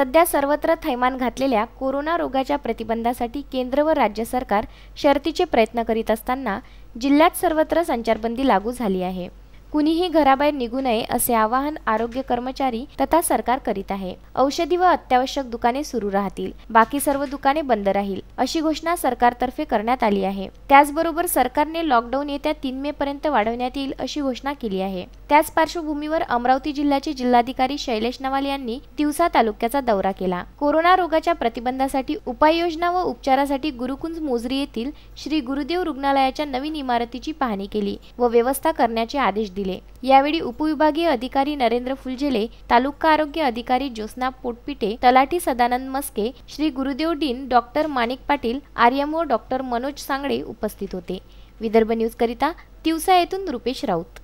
सध्या सर्वत्र थैमान घातलेल्या कोरोना रोगाच्या प्रतिबंधासाठी केंद्र व राज्य सरकार शर्थीचे प्रयत्न करीत असताना जिल्ह्यात सर्वत्र संचारबंदी लागू झाली आहे। कुणीही घराबाहेर निघू नये असे आवाहन आरोग्य कर्मचारी तथा सरकार करीत आहे। औषधी व अत्यावश्यक दुकाने सुरू राहतील, बाकी सर्व दुकाने बंद राहील अशी घोषणा सरकारतर्फे करण्यात आली आहे। त्याचबरोबर सरकारने लॉकडाऊन येत्या 3 मे पर्यंत वाढवण्यात येईल अशी घोषणा केली आहे। त्याच पार्श्वभूमीवर अमरावती जिल्ह्याचे जिल्हाधिकारी शैलेश नवाल यांनी तिवसा तालुक्याचा दौरा केला। कोरोना रोगाच्या प्रतिबंधासाठी उपाययोजना व उपचारासाठी गुरुकुंज मोजरी येथील श्री गुरुदेव रुग्णालयाच्या नवीन इमारतीची पाहणी केली व व्यवस्था करण्याचे आदेश दिले। यावेळी उपविभागीय अधिकारी नरेंद्र फुलझेले, तालुका आरोग्य अधिकारी ज्योत्स्ना पोटपिटे, तलाठी सदानंद मस्के, श्री गुरुदेव डीन डॉक्टर माणिक पाटील, आर्यमो डॉक्टर मनोज सांगडे उपस्थित होते। विदर्भ न्यूज करिता तिवसा येथून रुपेश राऊत।